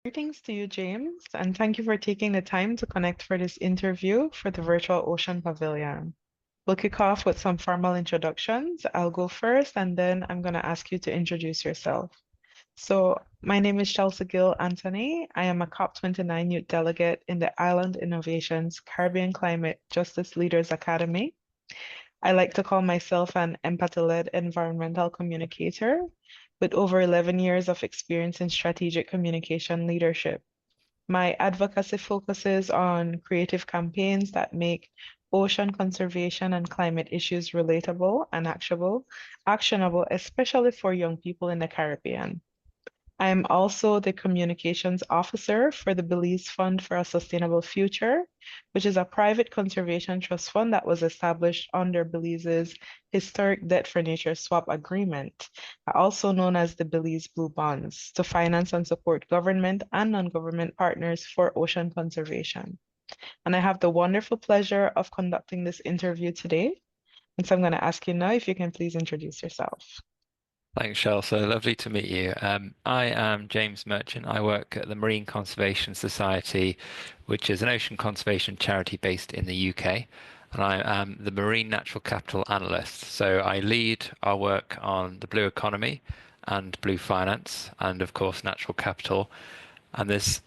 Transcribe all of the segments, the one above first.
Greetings to you, James, and thank you for taking the time to connect for this interview for the Virtual Ocean Pavilion. We'll kick off with some formal introductions. I'll go first, and then I'm going to ask you to introduce yourself. So, my name is Chelsea Gill Anthony. I am a COP29 youth delegate in the Island Innovations Caribbean Climate Justice Leaders Academy. I like to call myself an empathy-led environmental communicator with over 11 years of experience in strategic communication leadership. My advocacy focuses on creative campaigns that make ocean conservation and climate issues relatable and actionable, especially for young people in the Caribbean. I'm also the communications officer for the Belize Fund for a Sustainable Future, which is a private conservation trust fund that was established under Belize's historic Debt for Nature swap agreement, also known as the Belize Blue Bonds, to finance and support government and non-government partners for ocean conservation. And I have the wonderful pleasure of conducting this interview today. And so I'm going to ask you now if you can please introduce yourself. Thanks, Shell. So lovely to meet you. I am James Merchant. I work at the Marine Conservation Society, which is an ocean conservation charity based in the UK. And I am the Marine Natural Capital Analyst. So I lead our work on the blue economy and blue finance, and of course natural capital. And there's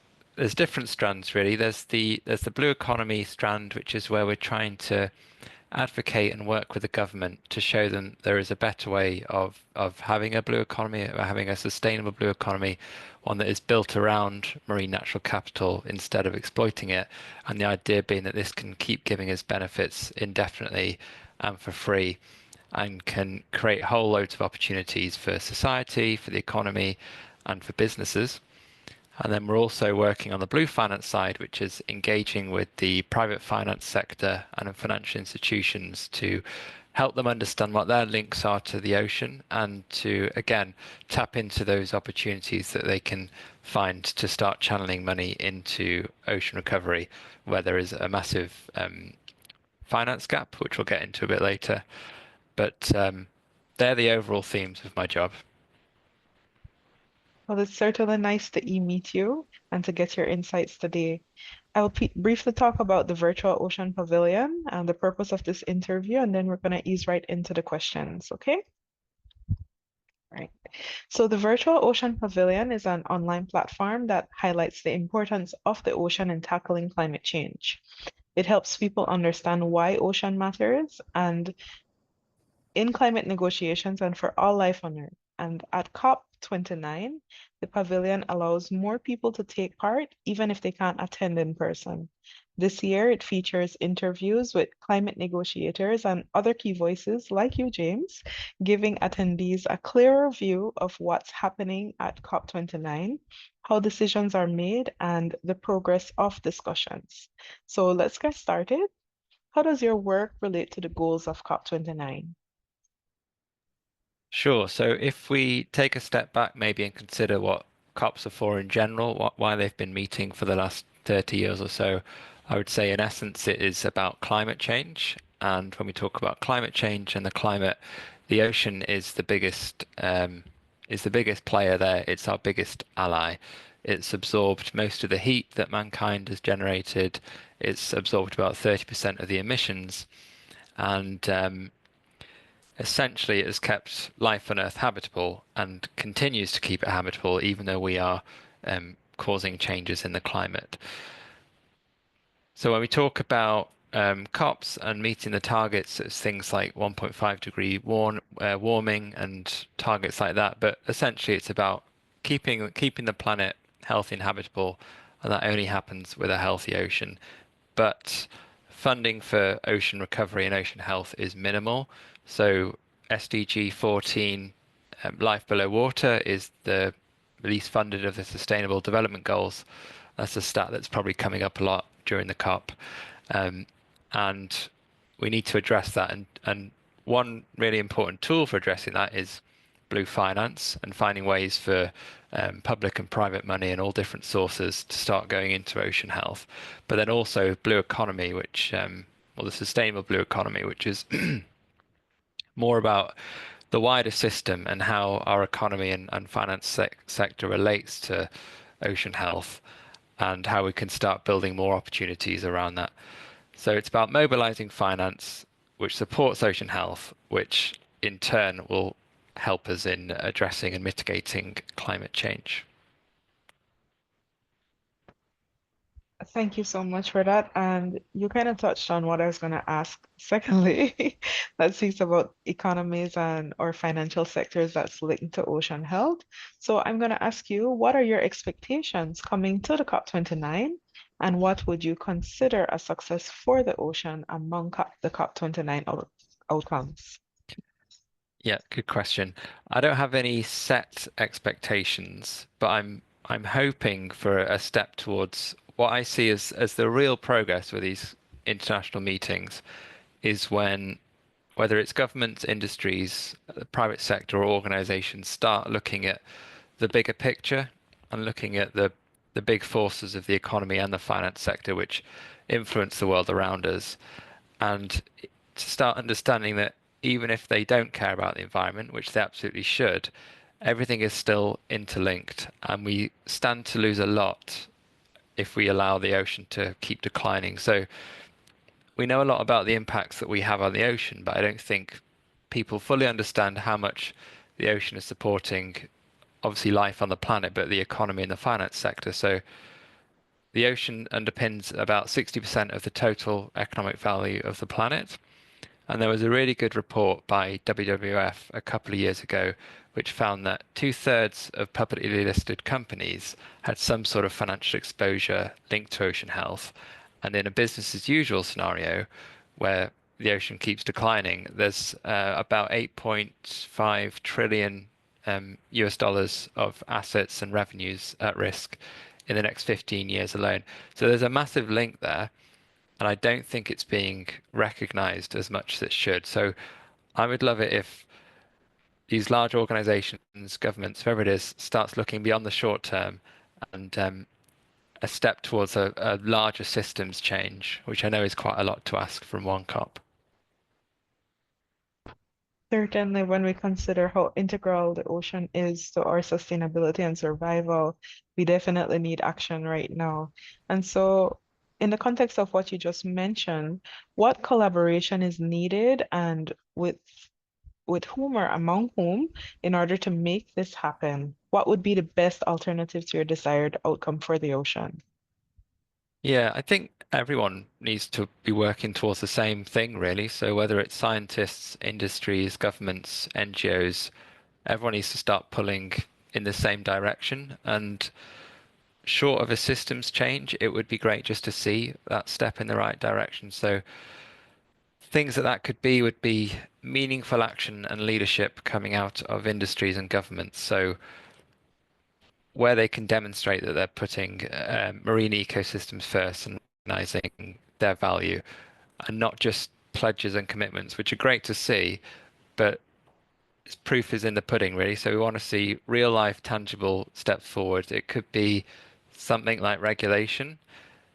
different strands really. There's the blue economy strand, which is where we're trying to advocate and work with the government to show them there is a better way of having a blue economy, having a sustainable blue economy, one that is built around marine natural capital instead of exploiting it. And the idea being that this can keep giving us benefits indefinitely and for free, and can create whole loads of opportunities for society, for the economy, and for businesses. And then we're also working on the blue finance side, which is engaging with the private finance sector and financial institutions to help them understand what their links are to the ocean and to, again, tap into those opportunities that they can find to start channeling money into ocean recovery, where there is a massive finance gap, which we'll get into a bit later. But they're the overall themes of my job. Well, it's certainly nice to meet you and to get your insights today. I will briefly talk about the Virtual Ocean Pavilion and the purpose of this interview, and then we're going to ease right into the questions, okay? Right. So the Virtual Ocean Pavilion is an online platform that highlights the importance of the ocean in tackling climate change. It helps people understand why ocean matters and in climate negotiations and for all life on Earth. And at COP29, the pavilion allows more people to take part, even if they can't attend in person. This year, it features interviews with climate negotiators and other key voices like you, James, giving attendees a clearer view of what's happening at COP29, how decisions are made, and the progress of discussions. So let's get started. How does your work relate to the goals of COP29? Sure. So if we take a step back maybe and consider what COPs are for in general, why they've been meeting for the last 30 years or so, I would say in essence it is about climate change. And when we talk about climate change and the climate, the ocean is the biggest player there. It's our biggest ally. It's absorbed most of the heat that mankind has generated. It's absorbed about 30% of the emissions. And essentially it has kept life on Earth habitable and continues to keep it habitable, even though we are causing changes in the climate. So when we talk about COPs and meeting the targets, it's things like 1.5 degree warming and targets like that. But essentially, it's about keeping the planet healthy and habitable, and that only happens with a healthy ocean. But funding for ocean recovery and ocean health is minimal. So SDG 14, life below water, is the least funded of the Sustainable Development Goals. That's a stat that's probably coming up a lot during the COP. Um, and we need to address that. And one really important tool for addressing that is blue finance and finding ways for public and private money and all different sources to start going into ocean health. But then also blue economy, or the sustainable blue economy, which is more about the wider system and how our economy and finance sector relates to ocean health and how we can start building more opportunities around that. So it's about mobilizing finance, which supports ocean health, which in turn will help us in addressing and mitigating climate change. Thank you so much for that. And you kind of touched on what I was going to ask. Secondly, that speaks about economies and or financial sectors that's linked to ocean health. So I'm going to ask you, what are your expectations coming to the COP29? And what would you consider a success for the ocean among the COP29 outcomes? Yeah, good question. I don't have any set expectations, but I'm hoping for a step towards what I see as the real progress with these international meetings is when whether it's governments, industries, the private sector, or organizations start looking at the bigger picture and looking at the big forces of the economy and the finance sector which influence the world around us, and to start understanding that even if they don't care about the environment, which they absolutely should, everything is still interlinked, and we stand to lose a lot if we allow the ocean to keep declining. So we know a lot about the impacts that we have on the ocean, but I don't think people fully understand how much the ocean is supporting, obviously, life on the planet, but the economy and the finance sector. So the ocean underpins about 60% of the total economic value of the planet. And there was a really good report by WWF a couple of years ago, which found that two-thirds of publicly listed companies had some sort of financial exposure linked to ocean health. And in a business as usual scenario, where the ocean keeps declining, there's about 8.5 trillion US dollars of assets and revenues at risk in the next 15 years alone. So there's a massive link there, and I don't think it's being recognized as much as it should. So I would love it if these large organizations, governments, whoever it is, starts looking beyond the short term and a step towards a larger systems change, which I know is quite a lot to ask from one COP. Certainly, when we consider how integral the ocean is to our sustainability and survival, we definitely need action right now. And so, in the context of what you just mentioned, what collaboration is needed and with whom or among whom in order to make this happen? What would be the best alternative to your desired outcome for the ocean? Yeah, I think everyone needs to be working towards the same thing, really. So whether it's scientists, industries, governments, NGOs, everyone needs to start pulling in the same direction. And short of a systems change, it would be great just to see that step in the right direction. So things that could be would be meaningful action and leadership coming out of industries and governments. So where they can demonstrate that they're putting marine ecosystems first and recognizing their value, and not just pledges and commitments, which are great to see, but proof is in the pudding, really. So we want to see real life, tangible steps forward. It could be something like regulation.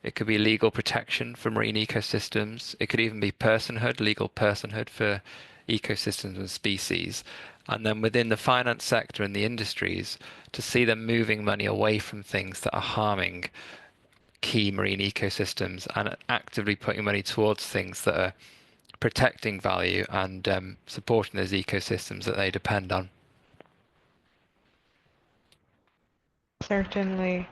It could be legal protection for marine ecosystems. It could even be personhood, legal personhood for ecosystems and species. And then within the finance sector and the industries, to see them moving money away from things that are harming key marine ecosystems and actively putting money towards things that are protecting value and supporting those ecosystems that they depend on. Certainly.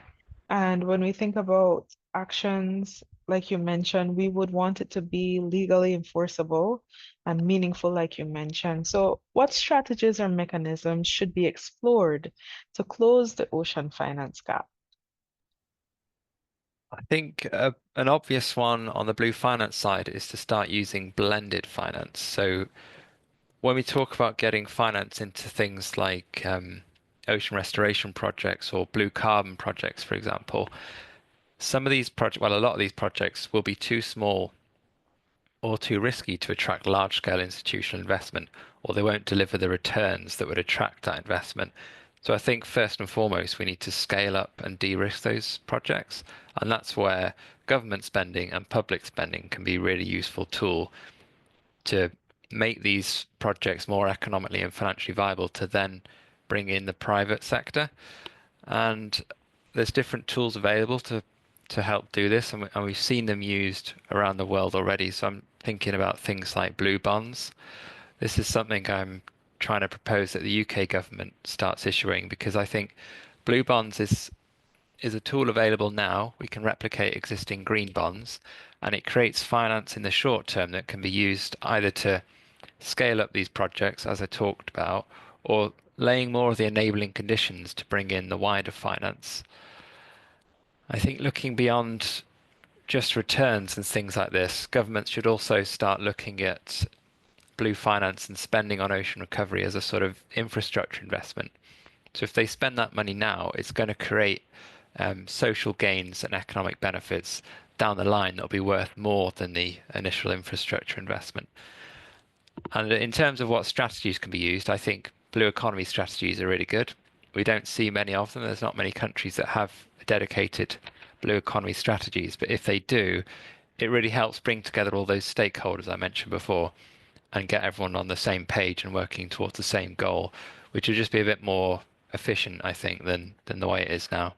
And when we think about actions, like you mentioned, we would want it to be legally enforceable and meaningful, like you mentioned. So, what strategies or mechanisms should be explored to close the ocean finance gap? I think an obvious one on the blue finance side is to start using blended finance. So when we talk about getting finance into things like ocean restoration projects or blue carbon projects, for example, some of these projects, well, a lot of these projects will be too small or too risky to attract large-scale institutional investment, or they won't deliver the returns that would attract that investment. So I think first and foremost, we need to scale up and de-risk those projects, and that's where government spending and public spending can be a really useful tool to make these projects more economically and financially viable to then bring in the private sector. And there's different tools available to help do this, and we've seen them used around the world already. So I'm thinking about things like blue bonds. This is something I'm trying to propose that the UK government starts issuing because I think blue bonds is a tool available now. We can replicate existing green bonds, and it creates finance in the short term that can be used either to scale up these projects, as I talked about, or laying more of the enabling conditions to bring in the wider finance. I think looking beyond just returns and things like this, governments should also start looking at blue finance and spending on ocean recovery as a sort of infrastructure investment. So if they spend that money now, it's going to create social gains and economic benefits down the line that'll be worth more than the initial infrastructure investment. And in terms of what strategies can be used, I think blue economy strategies are really good. We don't see many of them. There's not many countries that have dedicated blue economy strategies, but if they do, it really helps bring together all those stakeholders I mentioned before and get everyone on the same page and working towards the same goal, which would just be a bit more efficient, I think, than the way it is now.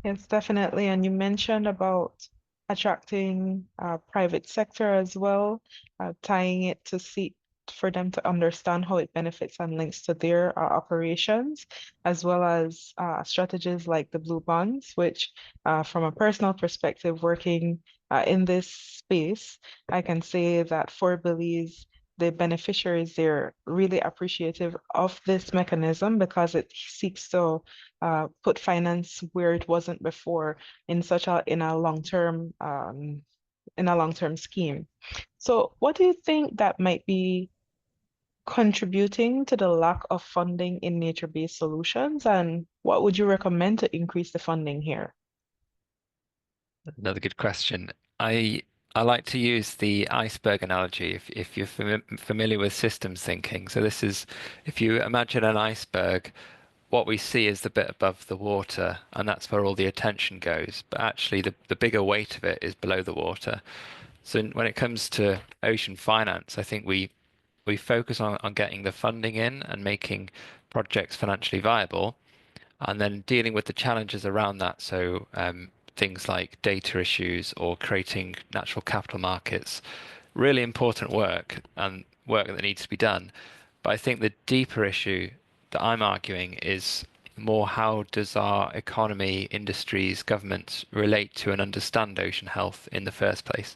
Yes, definitely. And you mentioned about attracting private sector as well, tying it to see for them to understand how it benefits and links to their operations, as well as strategies like the blue bonds, which from a personal perspective, working in this space, I can say that for Belize, the beneficiaries, they're really appreciative of this mechanism because it seeks to put finance where it wasn't before in such a in a long-term scheme. So what do you think that might be contributing to the lack of funding in nature-based solutions, and what would you recommend to increase the funding here? Another good question. I I like to use the iceberg analogy if you're familiar with systems thinking. So this is if you imagine an iceberg, what we see is the bit above the water, and that's where all the attention goes. But actually, the bigger weight of it is below the water. So when it comes to ocean finance, I think we focus on getting the funding in and making projects financially viable, and then dealing with the challenges around that. So things like data issues or creating natural capital markets, really important work and work that needs to be done. But I think the deeper issue that I'm arguing is more how does our economy, industries, governments relate to and understand ocean health in the first place?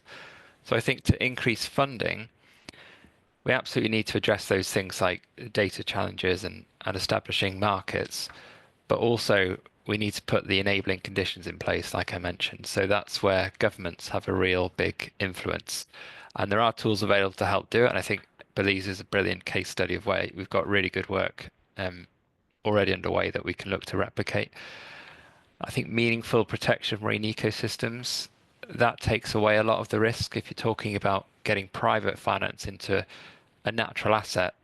So I think to increase funding, we absolutely need to address those things like data challenges and establishing markets, but also we need to put the enabling conditions in place, like I mentioned. So that's where governments have a real big influence. And there are tools available to help do it. And I think Belize is a brilliant case study of where we've got really good work already underway that we can look to replicate. I think meaningful protection of marine ecosystems, that takes away a lot of the risk if you're talking about getting private finance into a natural asset.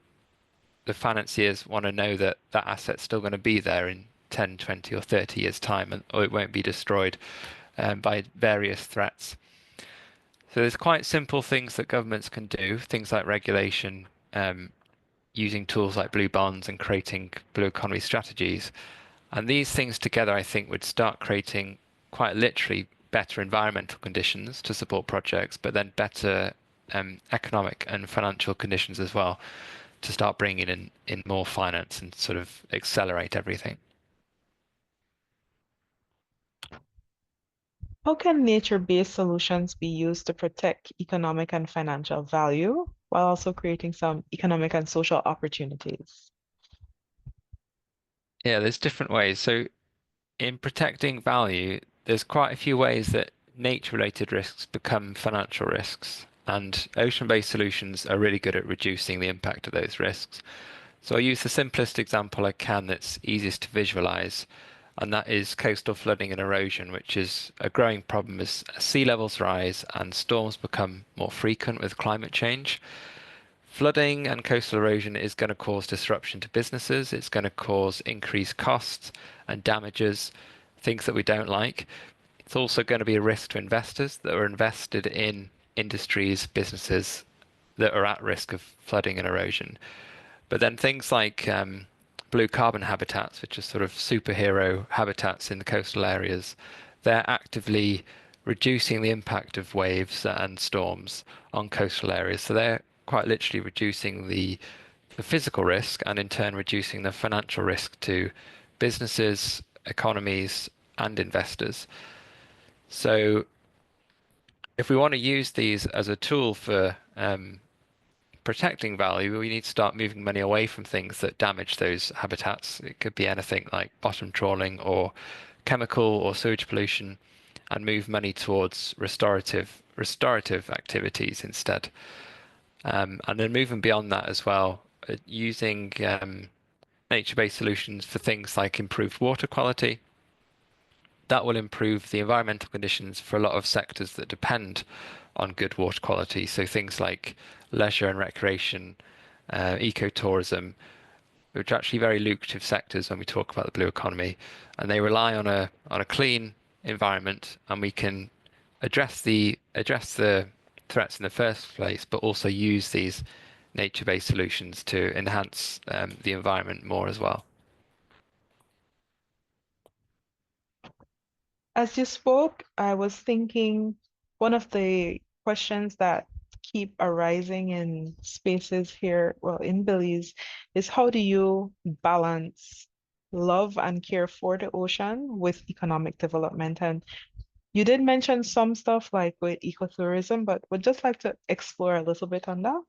The financiers want to know that that asset's still going to be there in 10, 20, or 30 years' time, or it won't be destroyed by various threats. So there's quite simple things that governments can do, things like regulation, using tools like blue bonds and creating blue economy strategies. And these things together, I think, would start creating quite literally better environmental conditions to support projects, but then better economic and financial conditions as well to start bringing in more finance and sort of accelerate everything. How can nature-based solutions be used to protect economic and financial value while also creating some economic and social opportunities? Yeah, there's different ways. So in protecting value, there's quite a few ways that nature-related risks become financial risks. And ocean-based solutions are really good at reducing the impact of those risks. So I use the simplest example I can that's easiest to visualize, and that is coastal flooding and erosion, which is a growing problem as sea levels rise and storms become more frequent with climate change. Flooding and coastal erosion is going to cause disruption to businesses. It's going to cause increased costs and damages, things that we don't like. It's also going to be a risk to investors that are invested in industries, businesses that are at risk of flooding and erosion. But then things like blue carbon habitats, which are sort of superhero habitats in the coastal areas, they're actively reducing the impact of waves and storms on coastal areas. So they're quite literally reducing the physical risk and in turn reducing the financial risk to businesses, economies, and investors. So if we want to use these as a tool for protecting value, we need to start moving money away from things that damage those habitats. It could be anything like bottom trawling or chemical or sewage pollution, and move money towards restorative activities instead. And then moving beyond that as well, using nature-based solutions for things like improved water quality. That will improve the environmental conditions for a lot of sectors that depend on good water quality. So things like leisure and recreation, ecotourism, which are actually very lucrative sectors when we talk about the blue economy, and they rely on a clean environment, and we can address the threats in the first place, but also use these nature-based solutions to enhance the environment more as well. As you spoke, I was thinking one of the questions that keep arising in spaces here, well, in Belize, is how do you balance love and care for the ocean with economic development? And you did mention some stuff like with ecotourism, but would just like to explore a little bit on that.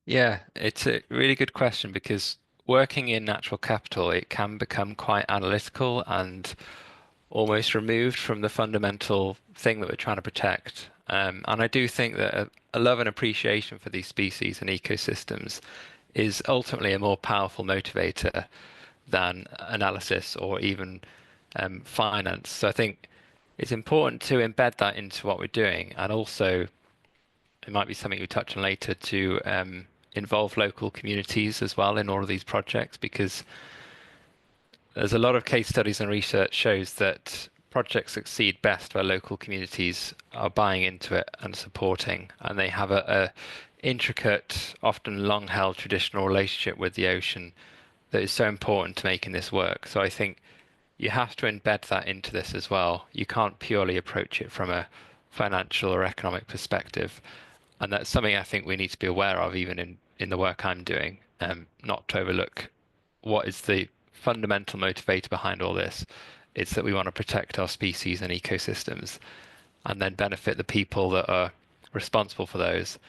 Yeah, it's a really good question because working in natural capital, it can become quite analytical and almost removed from the fundamental thing that we're trying to protect. And I do think that a love and appreciation for these species and ecosystems is ultimately a more powerful motivator than analysis or even finance. So I think it's important to embed that into what we're doing, and also it might be something we touch on later to involve local communities as well in all of these projects, because there's a lot of case studies and research shows that projects succeed best where local communities are buying into it and supporting, and they have a intricate, often long-held traditional relationship with the ocean that is so important to making this work. So I think you have to embed that into this as well. You can't purely approach it from a financial or economic perspective. And that's something I think we need to be aware of, even in the work I'm doing, not to overlook what is the fundamental motivator behind all this. It's that we want to protect our species and ecosystems and then benefit the people that are responsible for those.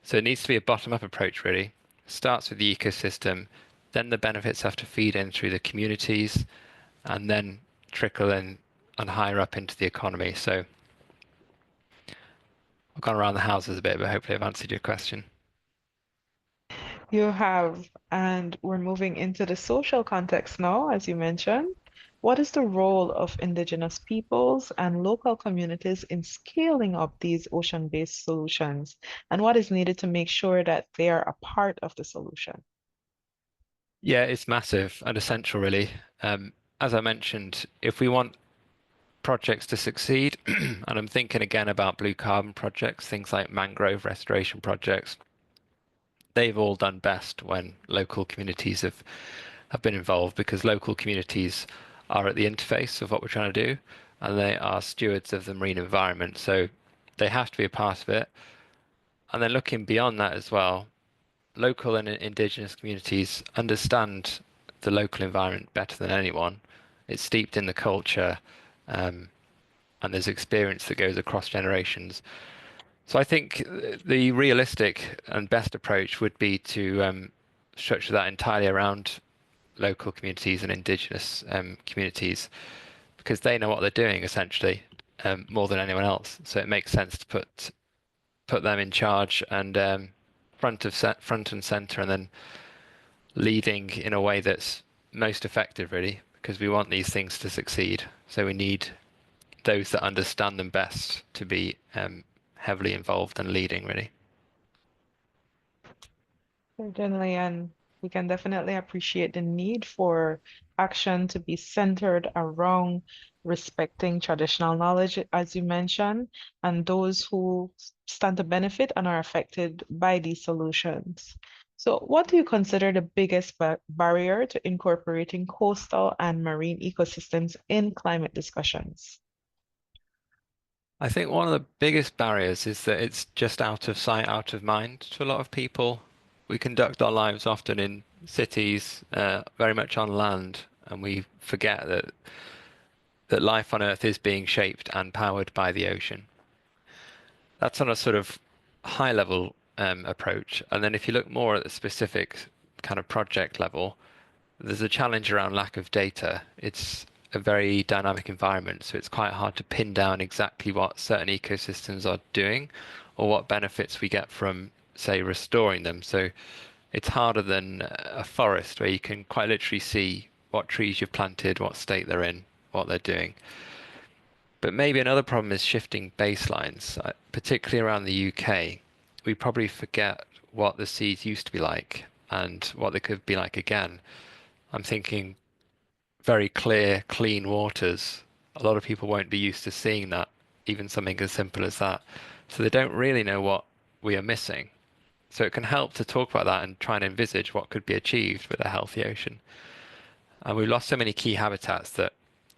So it needs to be a bottom-up approach, really. Starts with the ecosystem, then the benefits have to feed in through the communities, and then trickle in and higher up into the economy. So I've gone around the houses a bit, but hopefully I've answered your question. You have, and we're moving into the social context now, as you mentioned. What is the role of Indigenous peoples and local communities in scaling up these ocean-based solutions? And what is needed to make sure that they are a part of the solution? Yeah, it's massive and essential, really. As I mentioned, if we want projects to succeed, and I'm thinking again about blue carbon projects, things like mangrove restoration projects, they've all done best when local communities have been involved, because local communities are at the interface of what we're trying to do, and they are stewards of the marine environment. So they have to be a part of it. And then looking beyond that as well, local and indigenous communities understand the local environment better than anyone. It's steeped in the culture, um, and there's experience that goes across generations. So I think the realistic and best approach would be to structure that entirely around local communities and indigenous communities, because they know what they're doing essentially more than anyone else. So it makes sense to put them in charge and front and center, and then leading in a way that's most effective, really, because we want these things to succeed. So we need those that understand them best to be heavily involved and leading, really. Certainly, and we can definitely appreciate the need for action to be centered around respecting traditional knowledge, as you mentioned, and those who stand to benefit and are affected by these solutions. So, what do you consider the biggest barrier to incorporating coastal and marine ecosystems in climate discussions? I think one of the biggest barriers is that it's just out of sight, out of mind to a lot of people. We conduct our lives often in cities, very much on land, and we forget that life on Earth is being shaped and powered by the ocean. That's on a sort of high level approach. And then if you look more at the specific kind of project level, there's a challenge around lack of data. It's a very dynamic environment, so it's quite hard to pin down exactly what certain ecosystems are doing or what benefits we get from, say, restoring them. So it's harder than a forest where you can quite literally see what trees you've planted, what state they're in, what they're doing. But maybe another problem is shifting baselines, particularly around the UK. We probably forget what the seas used to be like and what they could be like again. I'm thinking very clear, clean waters. A lot of people won't be used to seeing that, even something as simple as that. So they don't really know what we are missing. So it can help to talk about that and try and envisage what could be achieved with a healthy ocean. And we've lost so many key habitats that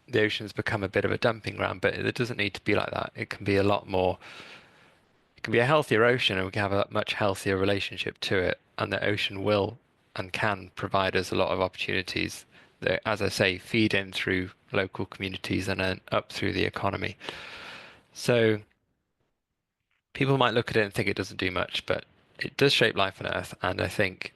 the ocean's become a bit of a dumping ground, but it doesn't need to be like that. It can be a lot more, it can be a healthier ocean and we can have a much healthier relationship to it. And the ocean will and can provide us a lot of opportunities that, as I say, feed in through local communities and then up through the economy. So people might look at it and think it doesn't do much, but it does shape life on Earth. And I think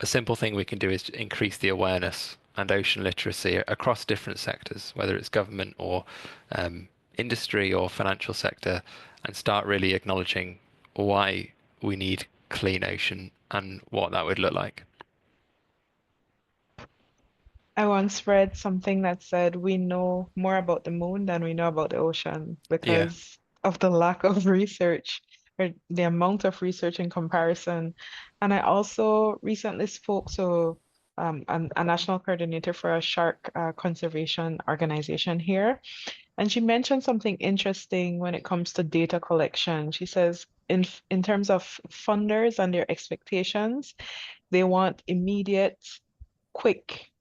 a simple thing we can do is increase the awareness and ocean literacy across different sectors, whether it's government or industry or financial sector, and start really acknowledging why we need clean ocean and what that would look like. I once read something that said we know more about the moon than we know about the ocean Yeah. because of the lack of research or the amount of research in comparison. And I also recently spoke to a national coordinator for a shark conservation organization here, and she mentioned something interesting when it comes to data collection. She says in terms of funders and their expectations, they want immediate quick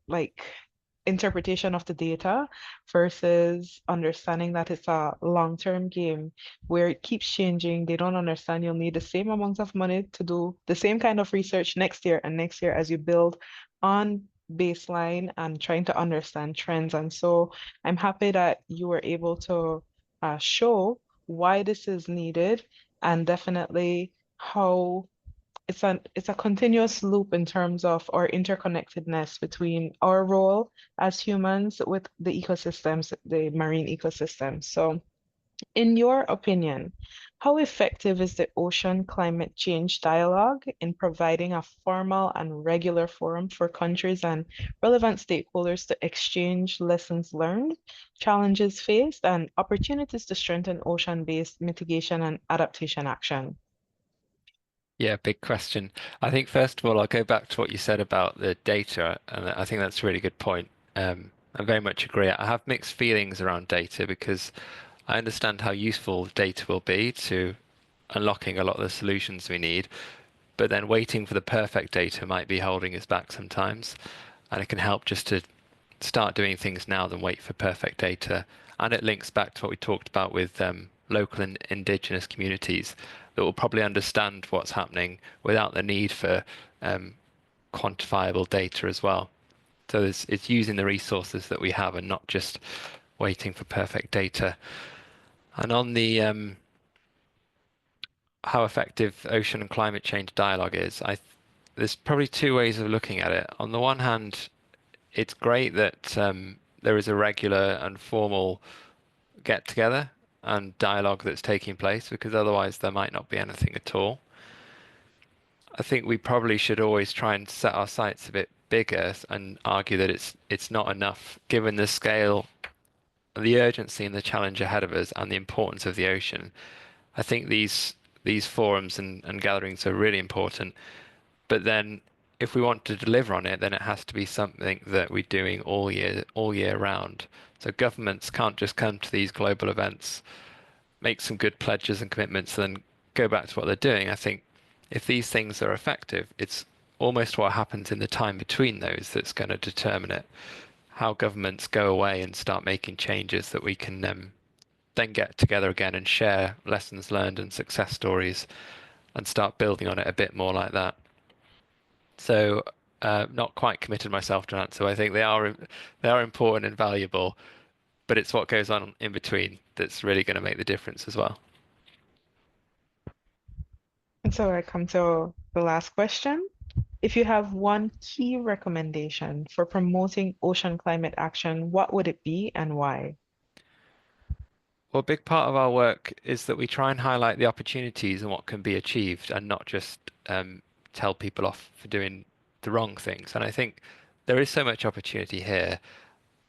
like interpretation of the data versus understanding that it's a long-term game where it keeps changing. They don't understand you'll need the same amount of money to do the same kind of research next year and next year as you build on baseline and trying to understand trends. And so I'm happy that you were able to show why this is needed and definitely how it's a continuous loop in terms of our interconnectedness between our role as humans with the ecosystems, the marine ecosystem. So, in your opinion, how effective is the ocean climate change dialogue in providing a formal and regular forum for countries and relevant stakeholders to exchange lessons learned, challenges faced, and opportunities to strengthen ocean-based mitigation and adaptation action? Yeah, big question. I think first of all, I'll go back to what you said about the data, and I think that's a really good point. I very much agree. I have mixed feelings around data because I understand how useful data will be to unlocking a lot of the solutions we need, but then waiting for the perfect data might be holding us back sometimes, and it can help just to start doing things now than wait for perfect data. And it links back to what we talked about with local and indigenous communities that will probably understand what's happening without the need for um, quantifiable data as well. So it's using the resources that we have and not just waiting for perfect data. And on the how effective ocean and climate change dialogue is, there's probably two ways of looking at it. On the one hand, it's great that there is a regular and formal get together and dialogue that's taking place because otherwise there might not be anything at all. I think we probably should always try and set our sights a bit bigger and argue that it's not enough given the scale, the urgency and the challenge ahead of us and the importance of the ocean. I think these forums and gatherings are really important. But then if we want to deliver on it, then it has to be something that we're doing all year round. So governments can't just come to these global events, make some good pledges and commitments, and then go back to what they're doing. I think if these things are effective, it's almost what happens in the time between those that's going to determine it. How governments go away and start making changes that we can then get together again and share lessons learned and success stories and start building on it a bit more like that. So, not quite committed myself to an answer. I think they are important and valuable, but it's what goes on in between that's really going to make the difference as well. And so I come to the last question. If you have one key recommendation for promoting ocean climate action, what would it be and why? Well, a big part of our work is that we try and highlight the opportunities and what can be achieved, and not just tell people off for doing the wrong things. And I think there is so much opportunity here.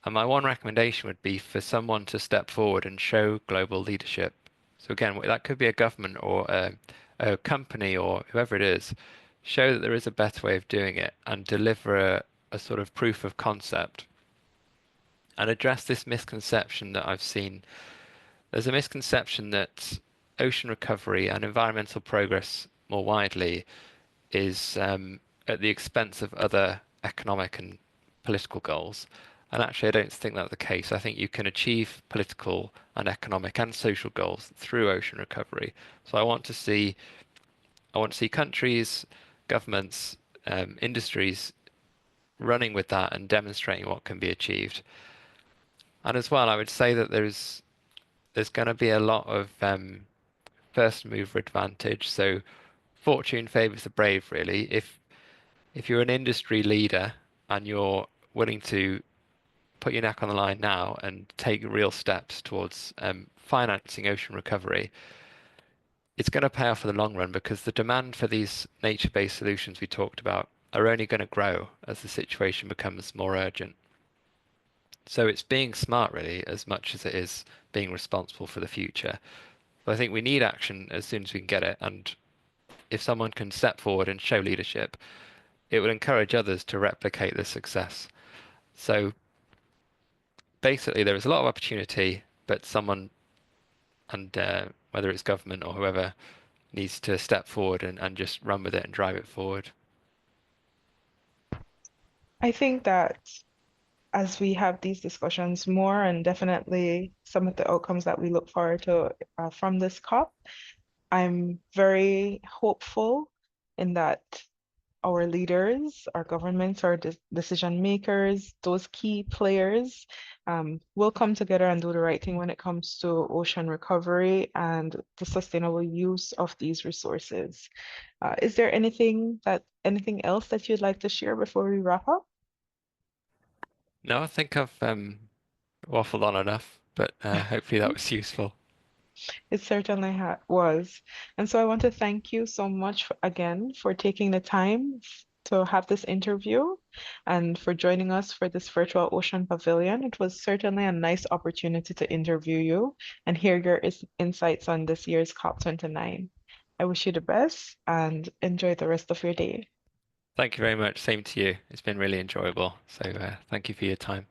And my one recommendation would be for someone to step forward and show global leadership. So again, that could be a government or a company or whoever it is. Show that there is a better way of doing it and deliver a sort of proof of concept and address this misconception that I've seen. There's a misconception that ocean recovery and environmental progress more widely is at the expense of other economic and political goals. And actually, I don't think that's the case. I think you can achieve political and economic and social goals through ocean recovery. So I want to see countries, governments, industries running with that and demonstrating what can be achieved. And as well, I would say that there's going to be a lot of first mover advantage. So fortune favors the brave, really. If you're an industry leader and you're willing to put your neck on the line now and take real steps towards financing ocean recovery, it's going to pay off in the long run because the demand for these nature-based solutions we talked about are only going to grow as the situation becomes more urgent. So it's being smart really as much as it is being responsible for the future. But I think we need action as soon as we can get it. And if someone can step forward and show leadership, it will encourage others to replicate this success. So basically, there is a lot of opportunity, but someone, and whether it's government or whoever, needs to step forward and just run with it and drive it forward. I think that as we have these discussions more, and definitely some of the outcomes that we look forward to from this COP, I'm very hopeful in that our leaders, our governments, our decision makers, those key players will come together and do the right thing when it comes to ocean recovery and the sustainable use of these resources. Is there anything else that you'd like to share before we wrap up? No, I think I've waffled on enough, but hopefully that was useful. It certainly was. And so I want to thank you so much again for taking the time to have this interview and for joining us for this virtual Ocean Pavilion. It was certainly a nice opportunity to interview you and hear your insights on this year's COP29. I wish you the best and enjoy the rest of your day. Thank you very much. Same to you. It's been really enjoyable. So thank you for your time.